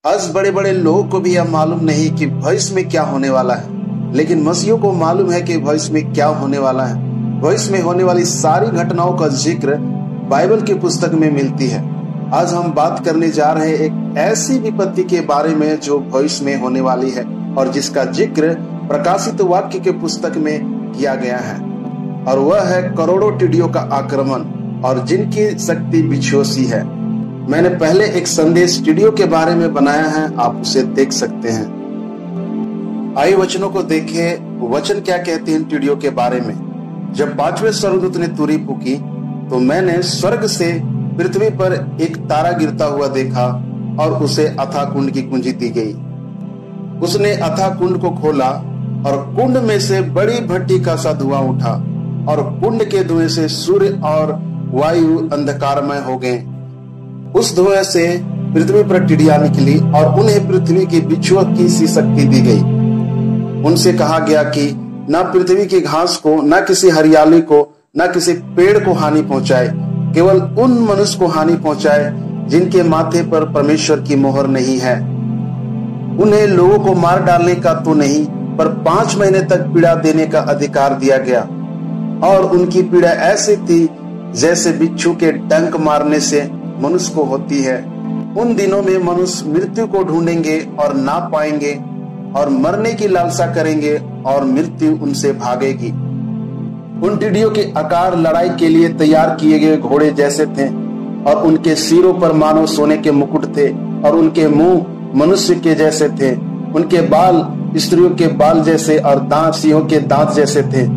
आज बड़े बड़े लोगों को भी यह मालूम नहीं कि भविष्य में क्या होने वाला है, लेकिन मसीहियों को मालूम है कि भविष्य में क्या होने वाला है। भविष्य में होने वाली सारी घटनाओं का जिक्र बाइबल की पुस्तक में मिलती है। आज हम बात करने जा रहे हैं एक ऐसी विपत्ति के बारे में जो भविष्य में होने वाली है और जिसका जिक्र प्रकाशित वाक्य के पुस्तक में किया गया है, और वह है करोड़ों टिड्डियों का आक्रमण और जिनकी शक्ति बिच्छुओं सी है। मैंने पहले एक संदेश टिड्डियों के बारे में बनाया है, आप उसे देख सकते हैं। आइए वचनों को देखें, वचन क्या कहते हैं टिड्डियों के बारे में। जब पांचवें स्वर्गदूत ने तुरही फूकी तो मैंने स्वर्ग से पृथ्वी पर एक तारा गिरता हुआ देखा और उसे अथाह कुंड की कुंजी दी गई। उसने अथाह कुंड को खोला और कुंड में से बड़ी भट्टी का सा धुआं उठा और कुंड के धुएं से सूर्य और वायु अंधकारमय हो गए। उस धुएं से पृथ्वी पर टिड्डियां निकली और उन्हें पृथ्वी की बिच्छुओं की सी शक्ति दी गई। उनसे कहा गया कि न पृथ्वी की घास को, न किसी हरियाली को, न किसी पेड़ को हानि पहुंचाए, केवल उन मनुष्य को हानि पहुंचाए जिनके माथे पर परमेश्वर की मोहर नहीं है। उन्हें लोगों को मार डालने का तो नहीं, पर 5 महीने तक पीड़ा देने का अधिकार दिया गया। और उनकी पीड़ा ऐसी थी जैसे बिच्छू के डंक मारने से मनुष्य को होती है। उन दिनों में मनुष्य मृत्यु को ढूंढेंगे और ना पाएंगे और मरने की लालसा करेंगे और मृत्यु उनसे भागेगी। उन टिड्डियों के आकार लड़ाई के लिए तैयार किए गए घोड़े जैसे थे और उनके सिरों पर मानो सोने के मुकुट थे और उनके मुंह मनुष्य के जैसे थे। उनके बाल स्त्रियों के बाल जैसे और दांत सिंहों के दांत जैसे थे।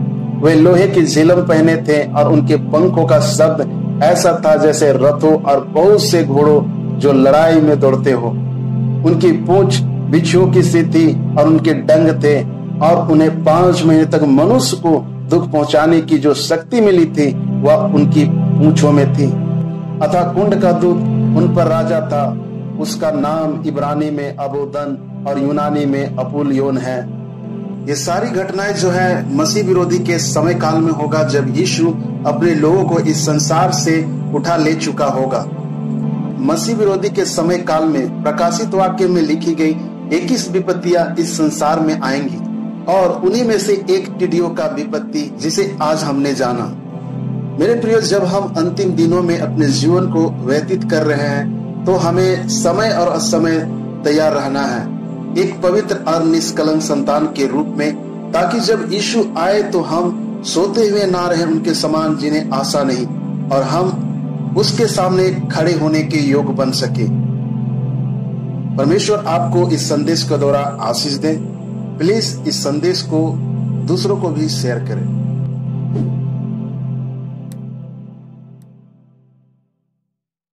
वे लोहे की झिलम पहने थे और उनके पंखों का शब्द ऐसा था जैसे रथों और बहुत से घोड़ों जो लड़ाई में दौड़ते हो। उनकी पूंछ बिच्छुओं की सी थी और उनके डंग थे और उन्हें 5 महीने तक मनुष्य को दुख पहुंचाने की जो शक्ति मिली थी वह उनकी पूंछों में थी। अतः कुंड का दूत उन पर राजा था। उसका नाम इब्रानी में अबोदन और यूनानी में अपुलयोन है। ये सारी घटनाएं जो है मसीह विरोधी के समय काल में होगा, जब यीशु अपने लोगों को इस संसार से उठा ले चुका होगा। मसीह विरोधी के समय काल में प्रकाशित वाक्य में लिखी गई 21 विपत्तियां इस संसार में आएंगी और उन्हीं में से एक टिड्डियों का विपत्ति जिसे आज हमने जाना। मेरे प्रिय, जब हम अंतिम दिनों में अपने जीवन को व्यतीत कर रहे हैं तो हमें समय और असमय तैयार रहना है, एक पवित्र और निष्कलंक संतान के रूप में, ताकि जब यीशु आए तो हम सोते हुए ना रहें उनके समान जिन्हें आशा नहीं, और हम उसके सामने खड़े होने के योग बन सके। परमेश्वर आपको इस संदेश के द्वारा आशीष दे। प्लीज इस संदेश को दूसरों को भी शेयर करें।